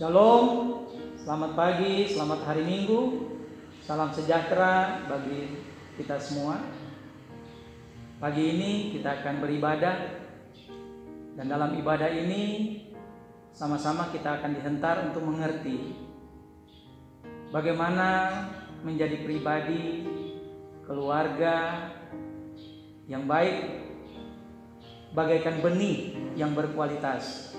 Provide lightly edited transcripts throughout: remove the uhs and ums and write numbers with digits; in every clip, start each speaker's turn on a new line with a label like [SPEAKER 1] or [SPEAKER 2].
[SPEAKER 1] Shalom, selamat pagi, selamat hari Minggu, salam sejahtera bagi kita semua. Pagi ini kita akan beribadah, dan dalam ibadah ini sama-sama kita akan dihentar untuk mengerti bagaimana menjadi pribadi, keluarga yang baik, bagaikan benih yang berkualitas.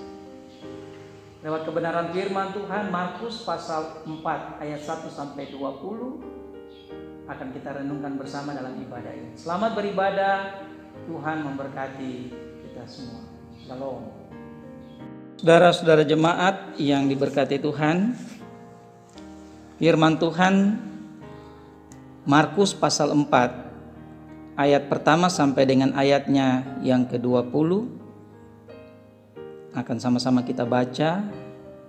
[SPEAKER 1] Lewat kebenaran firman Tuhan, Markus pasal 4 ayat 1 sampai 20 akan kita renungkan bersama dalam ibadah ini. Selamat beribadah, Tuhan memberkati kita semua. Shalom. Saudara-saudara jemaat yang diberkati Tuhan, firman Tuhan Markus pasal 4 ayat pertama sampai dengan ayatnya yang ke-20 akan sama-sama kita baca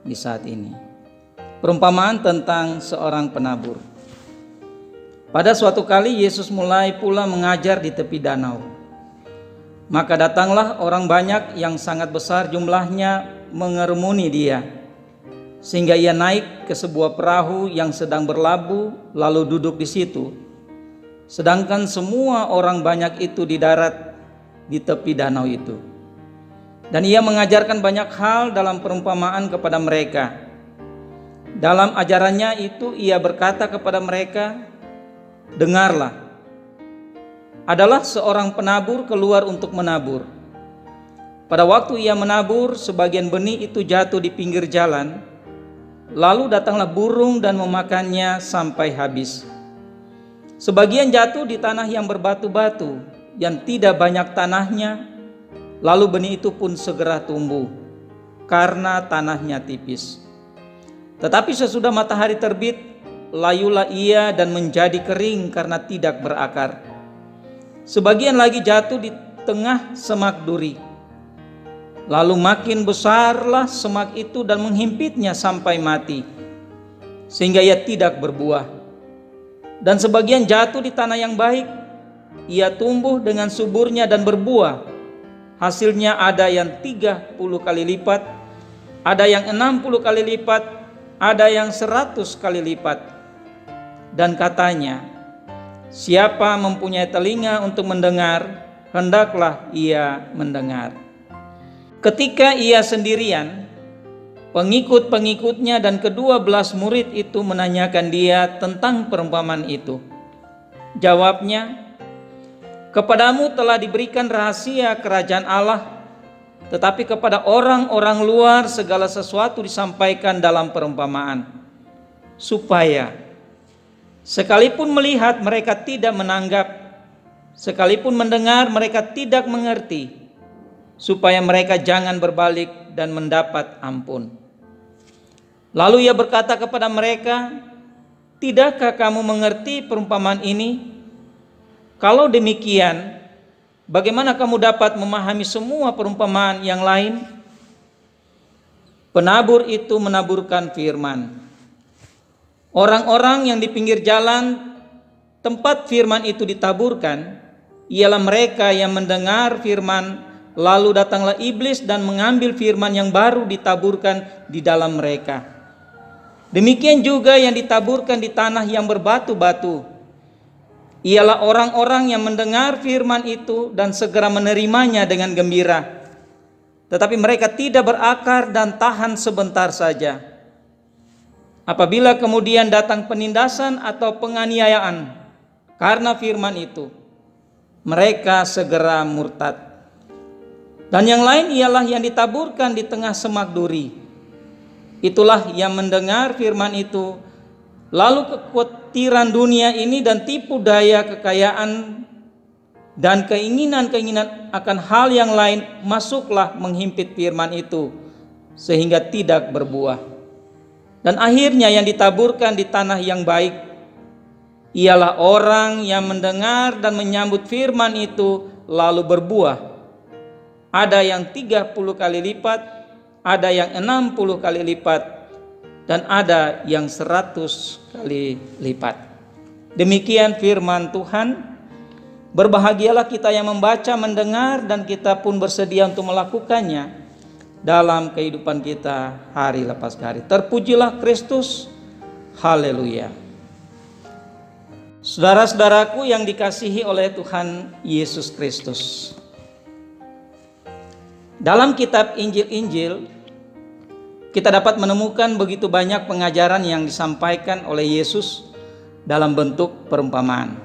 [SPEAKER 1] di saat ini. Perumpamaan tentang seorang penabur. Pada suatu kali Yesus mulai pula mengajar di tepi danau. Maka datanglah orang banyak yang sangat besar jumlahnya mengerumuni dia, sehingga ia naik ke sebuah perahu yang sedang berlabuh lalu duduk di situ. Sedangkan semua orang banyak itu di darat di tepi danau itu. Dan ia mengajarkan banyak hal dalam perumpamaan kepada mereka. Dalam ajarannya itu ia berkata kepada mereka, "Dengarlah, adalah seorang penabur keluar untuk menabur. Pada waktu ia menabur, sebagian benih itu jatuh di pinggir jalan, lalu datanglah burung dan memakannya sampai habis. Sebagian jatuh di tanah yang berbatu-batu, yang tidak banyak tanahnya, lalu benih itu pun segera tumbuh, karena tanahnya tipis. Tetapi sesudah matahari terbit, layulah ia dan menjadi kering karena tidak berakar. Sebagian lagi jatuh di tengah semak duri. Lalu makin besarlah semak itu dan menghimpitnya sampai mati, sehingga ia tidak berbuah. Dan sebagian jatuh di tanah yang baik, ia tumbuh dengan suburnya dan berbuah. Hasilnya ada yang 30 kali lipat, ada yang 60 kali lipat, ada yang 100 kali lipat." Dan katanya, "Siapa mempunyai telinga untuk mendengar, hendaklah ia mendengar." Ketika ia sendirian, pengikut-pengikutnya dan ke-12 murid itu menanyakan dia tentang perumpamaan itu. Jawabnya, "Kepadamu telah diberikan rahasia kerajaan Allah, tetapi kepada orang-orang luar segala sesuatu disampaikan dalam perumpamaan, supaya sekalipun melihat mereka tidak menanggap, sekalipun mendengar mereka tidak mengerti, supaya mereka jangan berbalik dan mendapat ampun." Lalu ia berkata kepada mereka, "Tidakkah kamu mengerti perumpamaan ini? Kalau demikian, bagaimana kamu dapat memahami semua perumpamaan yang lain?" Penabur itu menaburkan firman. Orang-orang yang di pinggir jalan tempat firman itu ditaburkan, ialah mereka yang mendengar firman, lalu datanglah iblis dan mengambil firman yang baru ditaburkan di dalam mereka. Demikian juga yang ditaburkan di tanah yang berbatu-batu, ialah orang-orang yang mendengar firman itu dan segera menerimanya dengan gembira. Tetapi mereka tidak berakar dan tahan sebentar saja. Apabila kemudian datang penindasan atau penganiayaan karena firman itu, mereka segera murtad. Dan yang lain ialah yang ditaburkan di tengah semak duri. Itulah yang mendengar firman itu, lalu kekhawatiran dunia ini dan tipu daya kekayaan dan keinginan-keinginan akan hal yang lain masuklah menghimpit firman itu, sehingga tidak berbuah. Dan akhirnya yang ditaburkan di tanah yang baik, ialah orang yang mendengar dan menyambut firman itu lalu berbuah. Ada yang 30 kali lipat, ada yang 60 kali lipat, dan ada yang 100 kali lipat. Demikian firman Tuhan. Berbahagialah kita yang membaca, mendengar, dan kita pun bersedia untuk melakukannya. dalam kehidupan kita hari lepas hari. Terpujilah Kristus. Haleluya. Saudara-saudaraku yang dikasihi oleh Tuhan Yesus Kristus, dalam kitab Injil-Injil kita dapat menemukan begitu banyak pengajaran yang disampaikan oleh Yesus dalam bentuk perumpamaan.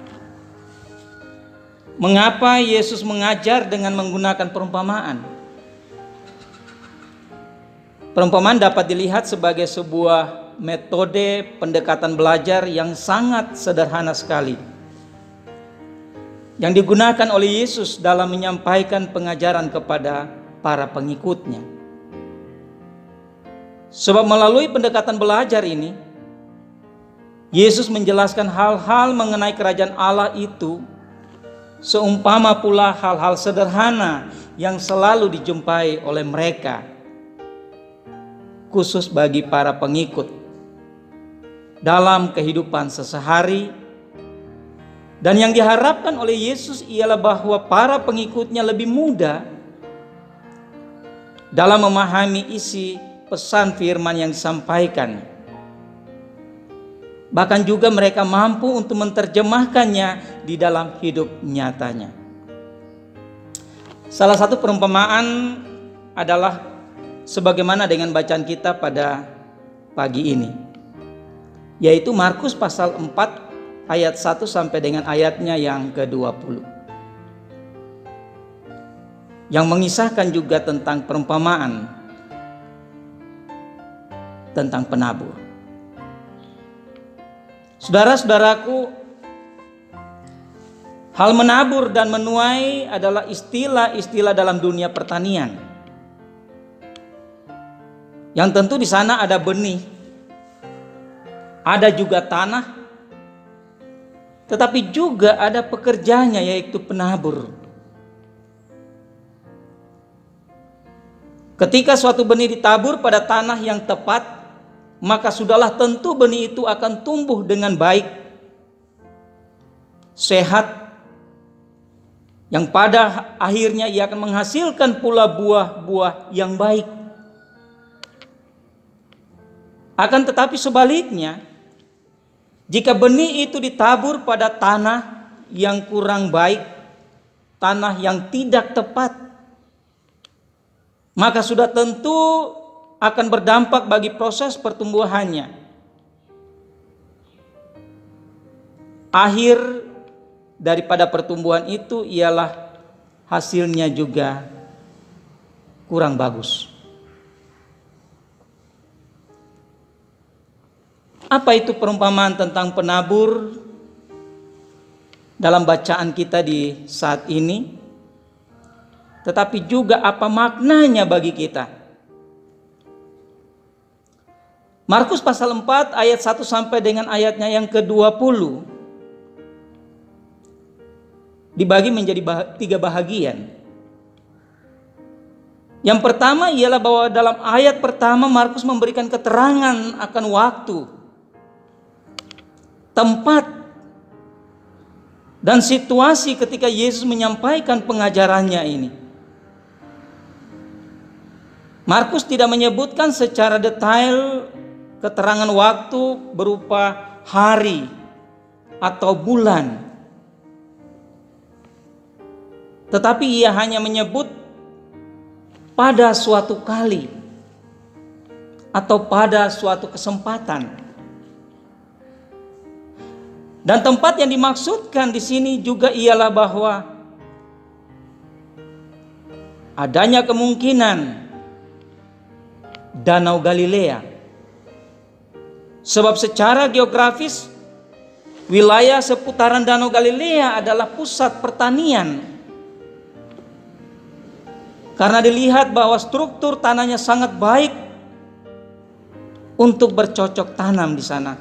[SPEAKER 1] Mengapa Yesus mengajar dengan menggunakan perumpamaan? Perumpamaan dapat dilihat sebagai sebuah metode pendekatan belajar yang sangat sederhana sekali, yang digunakan oleh Yesus dalam menyampaikan pengajaran kepada para pengikutnya. Sebab melalui pendekatan belajar ini, Yesus menjelaskan hal-hal mengenai kerajaan Allah itu, seumpama pula hal-hal sederhana yang selalu dijumpai oleh mereka, khusus bagi para pengikut dalam kehidupan sehari-hari. Dan yang diharapkan oleh Yesus ialah bahwa para pengikutnya lebih mudah dalam memahami isi pesan firman yang disampaikan. Bahkan juga mereka mampu untuk menerjemahkannya di dalam hidup nyatanya. Salah satu perumpamaan adalah sebagaimana dengan bacaan kita pada pagi ini, yaitu Markus pasal 4 ayat 1 sampai dengan ayatnya yang ke-20, yang mengisahkan juga tentang perumpamaan tentang penabur. Saudara-saudaraku, hal menabur dan menuai adalah istilah-istilah dalam dunia pertanian. Yang tentu di sana ada benih, ada juga tanah, tetapi juga ada pekerjanya, yaitu penabur. Ketika suatu benih ditabur pada tanah yang tepat, maka sudahlah tentu benih itu akan tumbuh dengan baik, sehat, yang pada akhirnya ia akan menghasilkan pula buah-buah yang baik. Akan tetapi sebaliknya, jika benih itu ditabur pada tanah yang kurang baik, tanah yang tidak tepat, maka sudah tentu akan berdampak bagi proses pertumbuhannya. Akhir daripada pertumbuhan itu ialah hasilnya juga kurang bagus. Apa itu perumpamaan tentang penabur dalam bacaan kita di saat ini? Tetapi juga apa maknanya bagi kita? Markus pasal 4 ayat 1 sampai dengan ayatnya yang ke-20 dibagi menjadi 3 bahagian. Yang pertama ialah bahwa dalam ayat pertama Markus memberikan keterangan akan waktu, tempat, dan situasi ketika Yesus menyampaikan pengajarannya ini. Markus tidak menyebutkan secara detail keterangan waktu berupa hari atau bulan, tetapi ia hanya menyebut pada suatu kali atau pada suatu kesempatan. Dan tempat yang dimaksudkan di sini juga ialah bahwa adanya kemungkinan Danau Galilea. Sebab secara geografis wilayah seputaran Danau Galilea adalah pusat pertanian. Karena dilihat bahwa struktur tanahnya sangat baik untuk bercocok tanam di sana.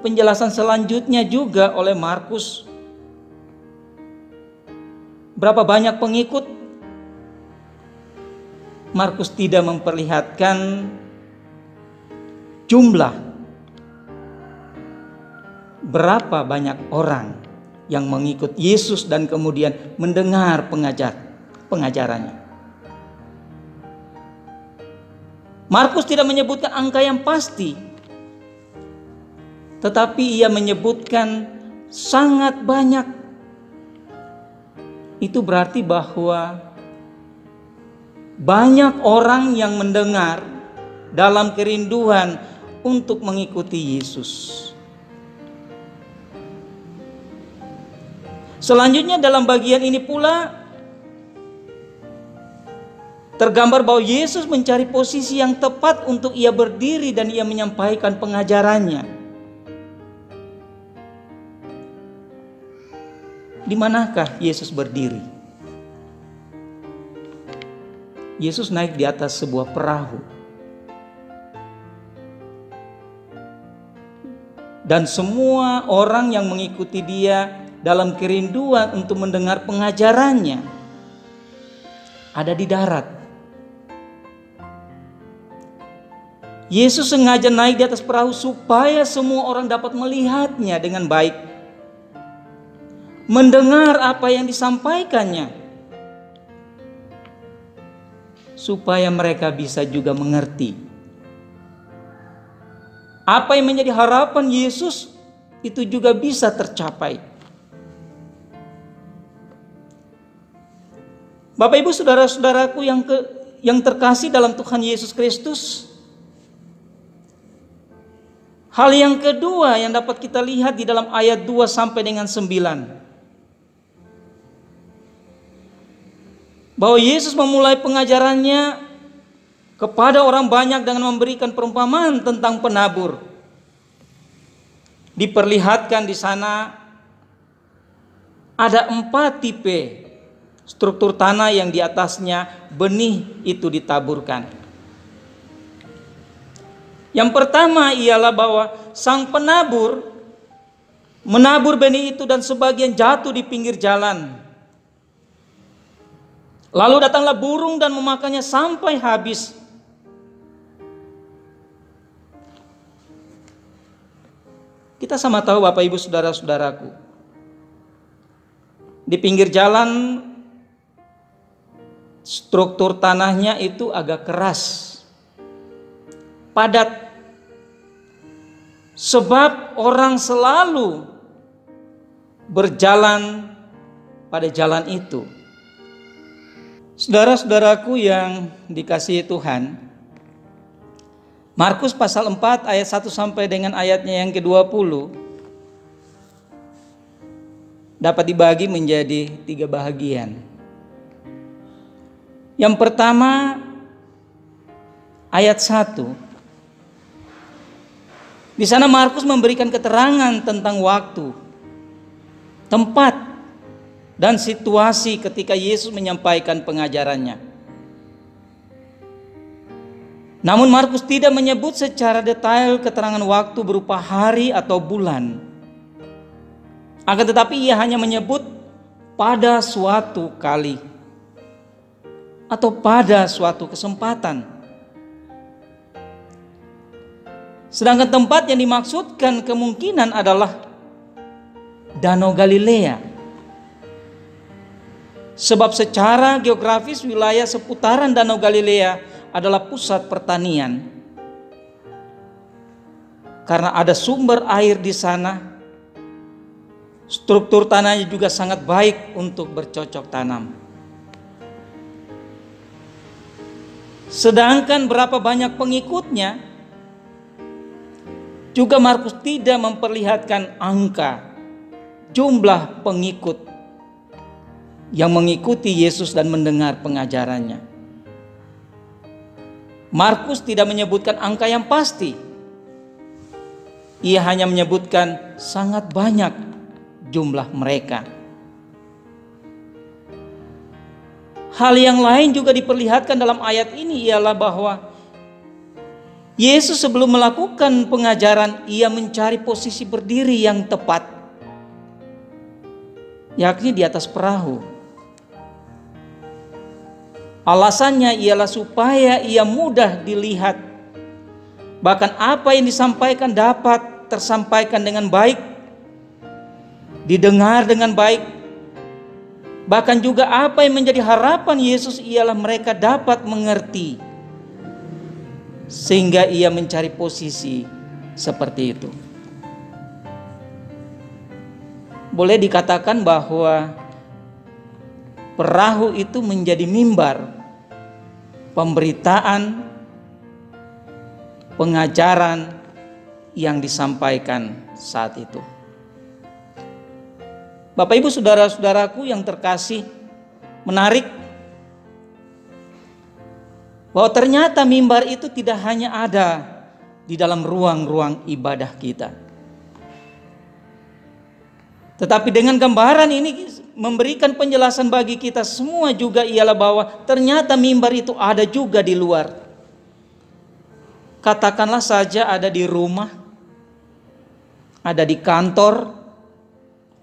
[SPEAKER 1] Penjelasan selanjutnya juga oleh Markus. Berapa banyak pengikut? Markus tidak memperlihatkan jumlah berapa banyak orang yang mengikut Yesus dan kemudian mendengar pengajarannya. Markus tidak menyebutkan angka yang pasti, tetapi ia menyebutkan sangat banyak. Itu berarti bahwa banyak orang yang mendengar dalam kerinduan untuk mengikuti Yesus. Selanjutnya dalam bagian ini pula tergambar bahwa Yesus mencari posisi yang tepat untuk ia berdiri dan ia menyampaikan pengajarannya. Di manakah Yesus berdiri? Yesus naik di atas sebuah perahu. Dan semua orang yang mengikuti dia dalam kerinduan untuk mendengar pengajarannya ada di darat. Yesus sengaja naik di atas perahu supaya semua orang dapat melihatnya dengan baik, mendengar apa yang disampaikannya, supaya mereka bisa juga mengerti apa yang menjadi harapan Yesus itu juga bisa tercapai. Bapak Ibu saudara-saudaraku yang terkasih dalam Tuhan Yesus Kristus, hal yang kedua yang dapat kita lihat di dalam ayat 2 sampai dengan 9, bahwa Yesus memulai pengajarannya kepada orang banyak dengan memberikan perumpamaan tentang penabur. Diperlihatkan di sana ada 4 tipe struktur tanah yang di atasnya benih itu ditaburkan. Yang pertama ialah bahwa sang penabur menabur benih itu dan sebagian jatuh di pinggir jalan. Lalu datanglah burung dan memakannya sampai habis. Kita sama tahu Bapak Ibu saudara-saudaraku, di pinggir jalan struktur tanahnya itu agak keras, padat, sebab orang selalu berjalan pada jalan itu. Saudara-saudaraku yang dikasihi Tuhan, Markus pasal 4 ayat 1 sampai dengan ayatnya yang ke-20 dapat dibagi menjadi 3 bahagian. Yang pertama, ayat 1. Di sana Markus memberikan keterangan tentang waktu, tempat, dan situasi ketika Yesus menyampaikan pengajarannya. Namun Markus tidak menyebut secara detail keterangan waktu berupa hari atau bulan. Akan tetapi ia hanya menyebut pada suatu kali atau pada suatu kesempatan. Sedangkan tempat yang dimaksudkan kemungkinan adalah Danau Galilea. Sebab secara geografis wilayah seputaran Danau Galilea adalah pusat pertanian. Karena ada sumber air di sana, struktur tanahnya juga sangat baik untuk bercocok tanam. Sedangkan berapa banyak pengikutnya, juga Markus tidak memperlihatkan angka, jumlah pengikut yang mengikuti Yesus dan mendengar pengajarannya. Markus tidak menyebutkan angka yang pasti. Ia hanya menyebutkan sangat banyak jumlah mereka. Hal yang lain juga diperlihatkan dalam ayat ini ialah bahwa Yesus sebelum melakukan pengajaran, ia mencari posisi berdiri yang tepat, yakni di atas perahu. Alasannya ialah supaya ia mudah dilihat, bahkan apa yang disampaikan dapat tersampaikan dengan baik, didengar dengan baik, Bahkan juga apa yang menjadi harapan Yesus ialah mereka dapat mengerti, sehingga ia mencari posisi seperti itu. Boleh dikatakan bahwa perahu itu menjadi mimbar pemberitaan, pengajaran yang disampaikan saat itu. Bapak Ibu saudara-saudaraku yang terkasih, menarik bahwa ternyata mimbar itu tidak hanya ada di dalam ruang-ruang ibadah kita. Tetapi dengan gambaran ini memberikan penjelasan bagi kita semua juga ialah bahwa ternyata mimbar itu ada juga di luar. Katakanlah saja ada di rumah, ada di kantor,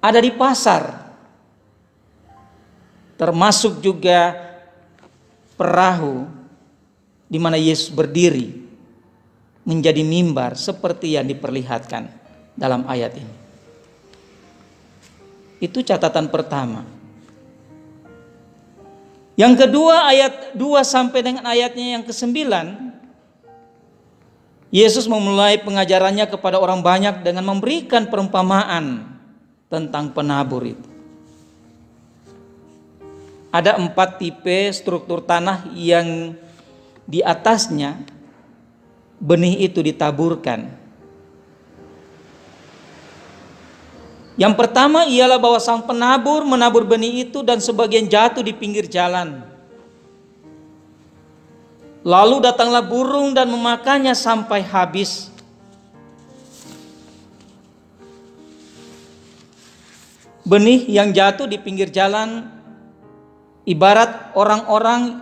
[SPEAKER 1] ada di pasar. Termasuk juga perahu di mana Yesus berdiri menjadi mimbar seperti yang diperlihatkan dalam ayat ini. Itu catatan pertama. Yang kedua, ayat 2 sampai dengan ayatnya yang ke-9, Yesus memulai pengajarannya kepada orang banyak dengan memberikan perumpamaan tentang penabur itu. Ada 4 tipe struktur tanah yang di atasnya benih itu ditaburkan. Yang pertama ialah bahwa sang penabur menabur benih itu dan sebagian jatuh di pinggir jalan. Lalu datanglah burung dan memakannya sampai habis. Benih yang jatuh di pinggir jalan ibarat orang-orang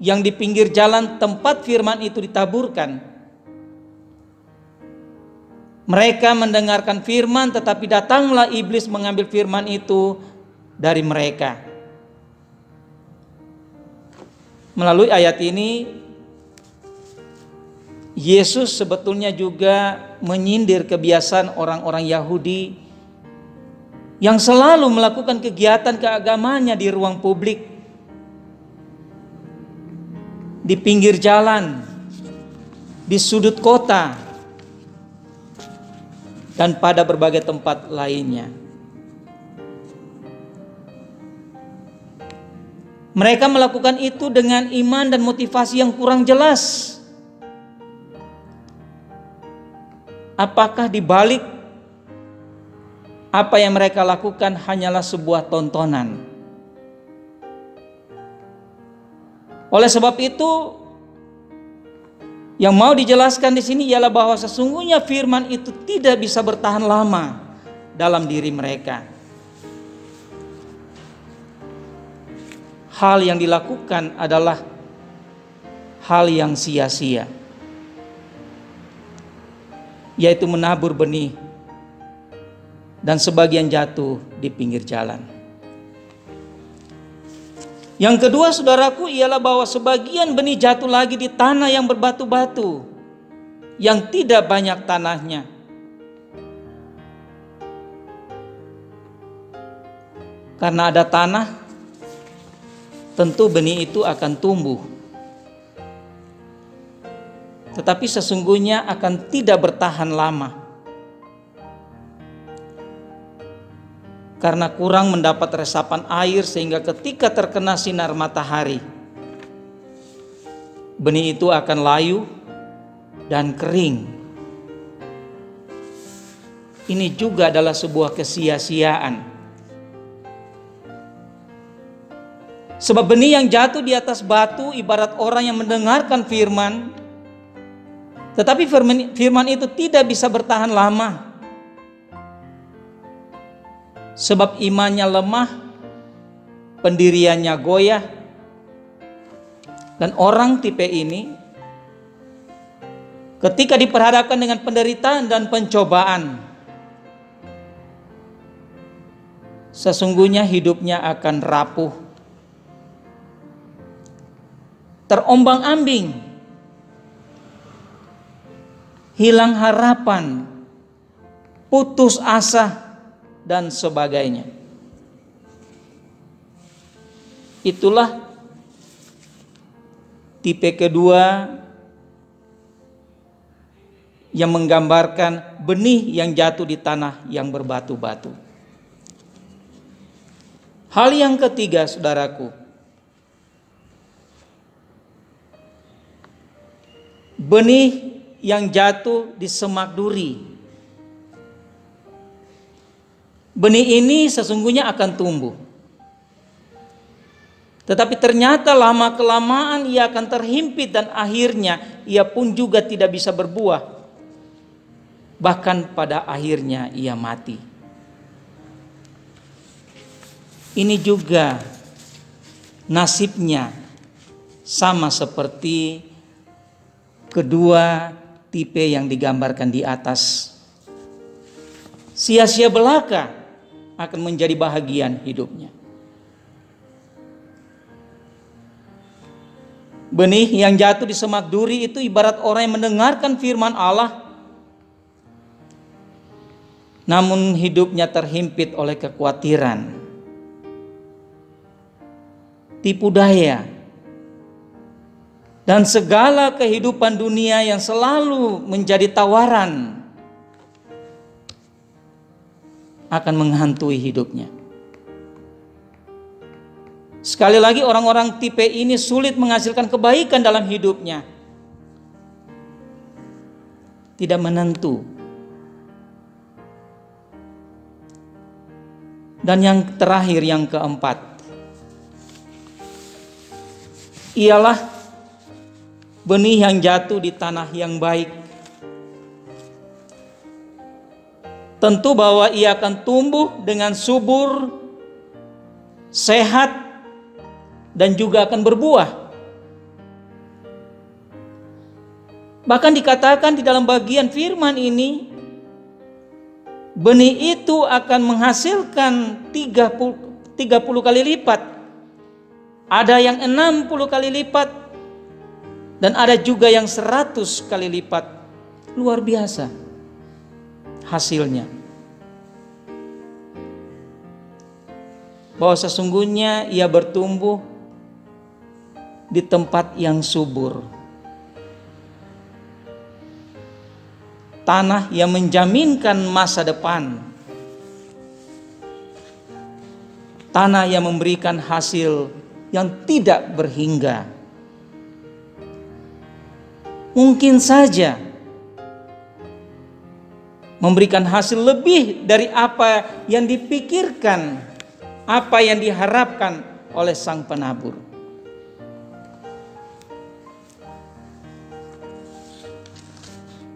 [SPEAKER 1] yang di pinggir jalan tempat firman itu ditaburkan. Mereka mendengarkan firman, tetapi datanglah iblis mengambil firman itu dari mereka. Melalui ayat ini, Yesus sebetulnya juga menyindir kebiasaan orang-orang Yahudi yang selalu melakukan kegiatan keagamannya di ruang publik, di pinggir jalan, di sudut kota, dan pada berbagai tempat lainnya. Mereka melakukan itu dengan iman dan motivasi yang kurang jelas. Apakah di balik apa yang mereka lakukan hanyalah sebuah tontonan? Oleh sebab itu, yang mau dijelaskan di sini ialah bahwa sesungguhnya firman itu tidak bisa bertahan lama dalam diri mereka. Hal yang dilakukan adalah hal yang sia-sia, yaitu menabur benih dan sebagian jatuh di pinggir jalan. Yang kedua, saudaraku, ialah bahwa sebagian benih jatuh lagi di tanah yang berbatu-batu, yang tidak banyak tanahnya. Karena ada tanah, tentu benih itu akan tumbuh. Tetapi sesungguhnya akan tidak bertahan lama. Karena kurang mendapat resapan air sehingga ketika terkena sinar matahari, benih itu akan layu dan kering. Ini juga adalah sebuah kesia-siaan. Sebab benih yang jatuh di atas batu ibarat orang yang mendengarkan firman, tetapi firman itu tidak bisa bertahan lama. Sebab imannya lemah, pendiriannya goyah, dan orang tipe ini ketika diperhadapkan dengan penderitaan dan pencobaan, sesungguhnya hidupnya akan rapuh, terombang-ambing, hilang harapan, putus asa, dan sebagainya. Itulah tipe kedua yang menggambarkan benih yang jatuh di tanah yang berbatu-batu. Hal yang ketiga, saudaraku, benih yang jatuh di semak duri. Benih ini sesungguhnya akan tumbuh. Tetapi ternyata lama-kelamaan ia akan terhimpit dan akhirnya ia pun juga tidak bisa berbuah. Bahkan pada akhirnya ia mati. Ini juga nasibnya sama seperti kedua tipe yang digambarkan di atas. Sia-sia belaka akan menjadi bahagian hidupnya. Benih yang jatuh di semak duri itu ibarat orang yang mendengarkan firman Allah, namun hidupnya terhimpit oleh kekhawatiran, tipu daya, dan segala kehidupan dunia yang selalu menjadi tawaran akan menghantui hidupnya. Sekali lagi, orang-orang tipe ini sulit menghasilkan kebaikan dalam hidupnya. Tidak menentu. Dan yang terakhir, yang keempat, ialah benih yang jatuh di tanah yang baik. Tentu bahwa ia akan tumbuh dengan subur, sehat, dan juga akan berbuah. Bahkan dikatakan di dalam bagian firman ini, benih itu akan menghasilkan 30 kali lipat. Ada yang 60 kali lipat, dan ada juga yang 100 kali lipat. Luar biasa hasilnya. Bahwa sesungguhnya ia bertumbuh di tempat yang subur. Tanah yang menjaminkan masa depan. Tanah yang memberikan hasil yang tidak berhingga. Mungkin saja memberikan hasil lebih dari apa yang dipikirkan, apa yang diharapkan oleh sang penabur.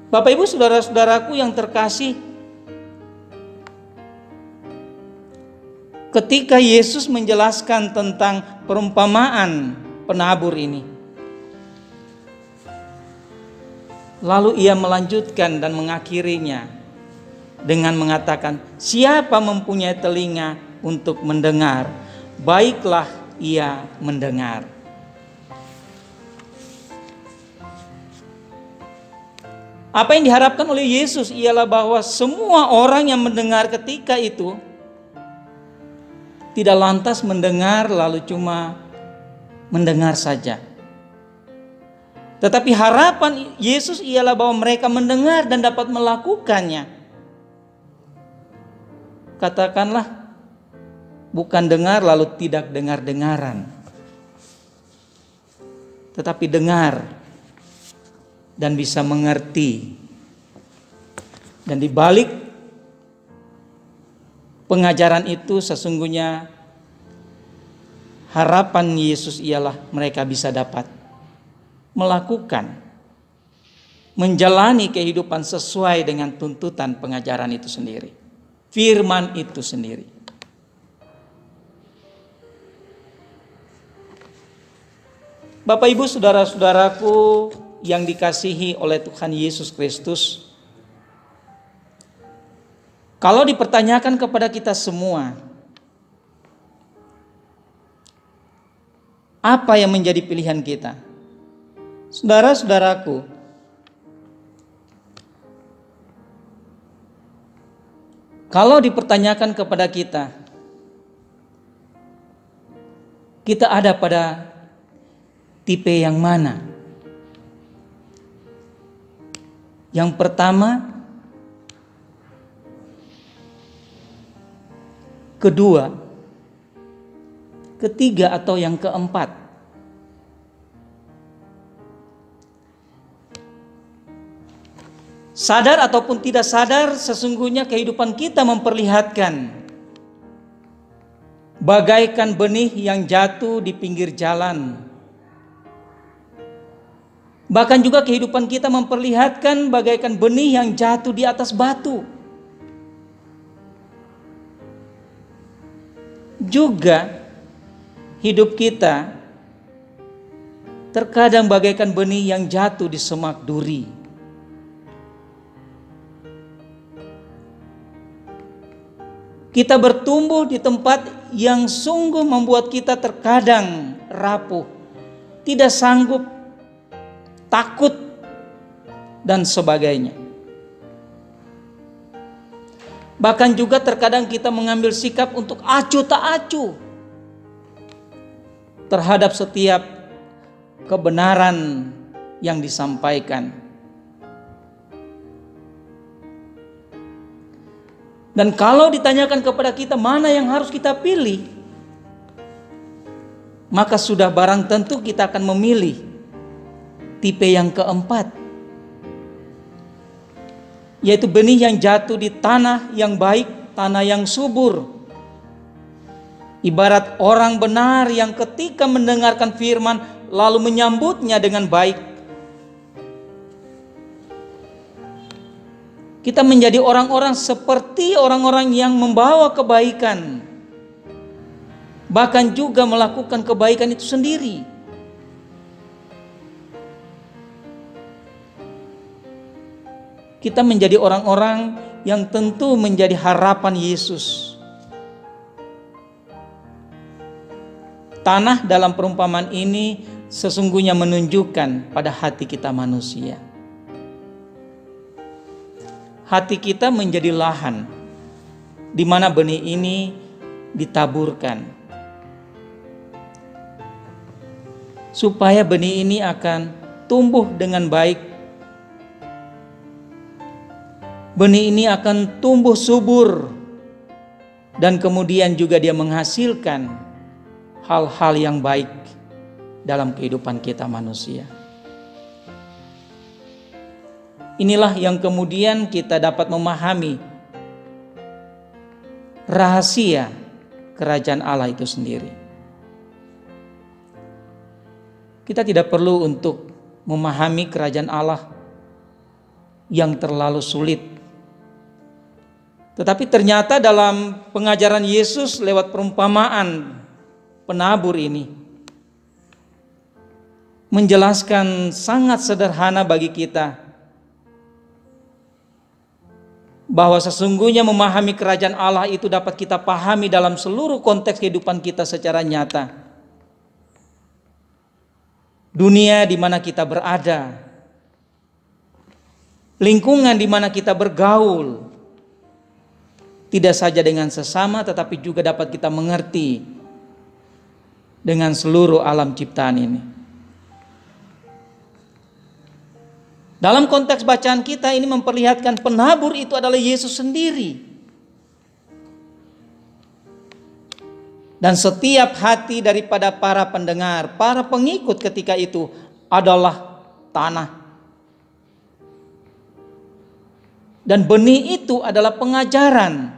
[SPEAKER 1] Bapak Ibu saudara-saudaraku yang terkasih, ketika Yesus menjelaskan tentang perumpamaan penabur ini, lalu ia melanjutkan dan mengakhirinya dengan mengatakan, siapa mempunyai telinga untuk mendengar, baiklah ia mendengar. Apa yang diharapkan oleh Yesus ialah bahwa semua orang yang mendengar ketika itu tidak lantas mendengar lalu cuma mendengar saja. Tetapi harapan Yesus ialah bahwa mereka mendengar dan dapat melakukannya. Katakanlah, bukan dengar lalu tidak dengar-dengaran, tetapi dengar dan bisa mengerti. Dan di balik pengajaran itu sesungguhnya harapan Yesus ialah mereka bisa dapat melakukan, menjalani kehidupan sesuai dengan tuntutan pengajaran itu sendiri, firman itu sendiri. Bapak Ibu saudara-saudaraku yang dikasihi oleh Tuhan Yesus Kristus, kalau dipertanyakan kepada kita semua, apa yang menjadi pilihan kita? Saudara-saudaraku, kalau dipertanyakan kepada kita, Kita ada pada tipe yang mana? Yang pertama, kedua, ketiga, atau yang keempat? Sadar ataupun tidak sadar, sesungguhnya kehidupan kita memperlihatkan bagaikan benih yang jatuh di pinggir jalan. Bahkan juga kehidupan kita memperlihatkan bagaikan benih yang jatuh di atas batu. Juga hidup kita terkadang bagaikan benih yang jatuh di semak duri. Kita bertumbuh di tempat yang sungguh membuat kita terkadang rapuh, tidak sanggup, takut, dan sebagainya. Bahkan juga terkadang kita mengambil sikap untuk acuh tak acuh terhadap setiap kebenaran yang disampaikan. Dan kalau ditanyakan kepada kita mana yang harus kita pilih, maka sudah barang tentu kita akan memilih tipe yang keempat, yaitu benih yang jatuh di tanah yang baik, tanah yang subur. Ibarat orang benar yang ketika mendengarkan firman lalu menyambutnya dengan baik. Kita menjadi orang-orang seperti orang-orang yang membawa kebaikan, bahkan juga melakukan kebaikan itu sendiri. Kita menjadi orang-orang yang tentu menjadi harapan Yesus. Tanah dalam perumpamaan ini sesungguhnya menunjukkan pada hati kita manusia. Hati kita menjadi lahan di mana benih ini ditaburkan, supaya benih ini akan tumbuh dengan baik. Benih ini akan tumbuh subur, dan kemudian juga dia menghasilkan hal-hal yang baik dalam kehidupan kita manusia. Inilah yang kemudian kita dapat memahami rahasia kerajaan Allah itu sendiri. Kita tidak perlu untuk memahami kerajaan Allah yang terlalu sulit. Tetapi ternyata dalam pengajaran Yesus lewat perumpamaan penabur ini menjelaskan sangat sederhana bagi kita bahwa sesungguhnya memahami kerajaan Allah itu dapat kita pahami dalam seluruh konteks kehidupan kita secara nyata. Dunia di mana kita berada, lingkungan di mana kita bergaul, tidak saja dengan sesama tetapi juga dapat kita mengerti dengan seluruh alam ciptaan ini. Dalam konteks bacaan kita ini memperlihatkan penabur itu adalah Yesus sendiri. Dan setiap hati daripada para pendengar, para pengikut ketika itu adalah tanah. Dan benih itu adalah pengajaran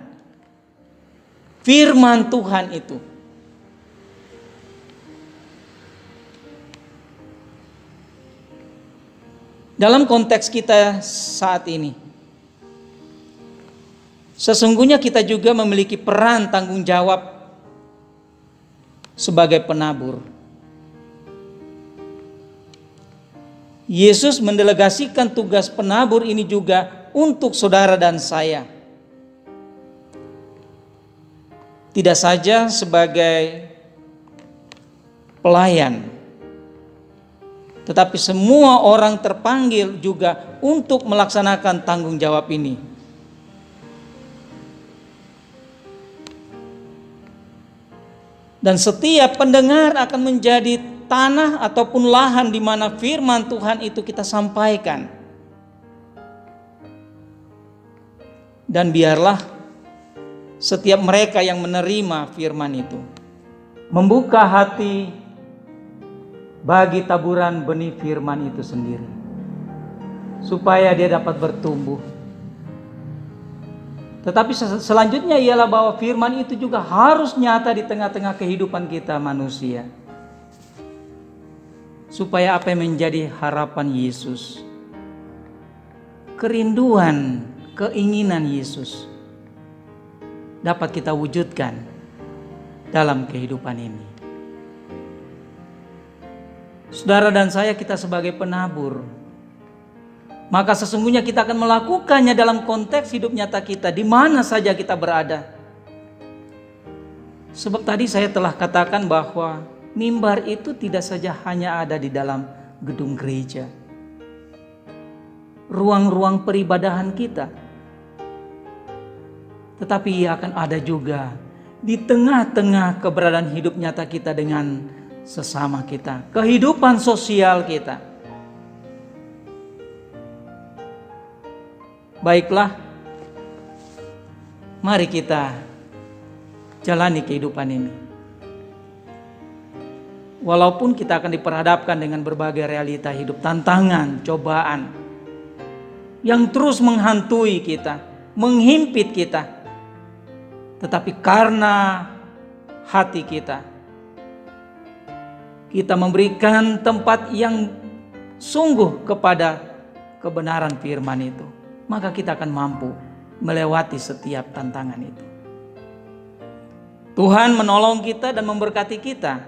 [SPEAKER 1] firman Tuhan itu. Dalam konteks kita saat ini, sesungguhnya kita juga memiliki peran tanggung jawab sebagai penabur. Yesus mendelegasikan tugas penabur ini juga untuk saudara dan saya. Tidak saja sebagai pelayan, tetapi semua orang terpanggil juga untuk melaksanakan tanggung jawab ini. Dan setiap pendengar akan menjadi tanah ataupun lahan di mana firman Tuhan itu kita sampaikan. Dan biarlah setiap mereka yang menerima firman itu membuka hati bagi taburan benih firman itu sendiri, supaya dia dapat bertumbuh. Tetapi selanjutnya ialah bahwa firman itu juga harus nyata di tengah-tengah kehidupan kita manusia. Supaya apa yang menjadi harapan Yesus, kerinduan, keinginan Yesus dapat kita wujudkan dalam kehidupan ini. Saudara dan saya, kita sebagai penabur, maka sesungguhnya kita akan melakukannya dalam konteks hidup nyata kita, di mana saja kita berada. Sebab tadi saya telah katakan bahwa mimbar itu tidak saja hanya ada di dalam gedung gereja, ruang-ruang peribadahan kita, tetapi ia akan ada juga di tengah-tengah keberadaan hidup nyata kita dengan sesama kita, kehidupan sosial kita. Baiklah, mari kita jalani kehidupan ini. Walaupun kita akan diperhadapkan dengan berbagai realita hidup, tantangan, cobaan yang terus menghantui kita, menghimpit kita. Tetapi karena hati kita memberikan tempat yang sungguh kepada kebenaran firman itu, maka kita akan mampu melewati setiap tantangan itu. Tuhan menolong kita dan memberkati kita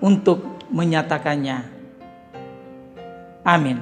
[SPEAKER 1] untuk menyatakannya. Amin.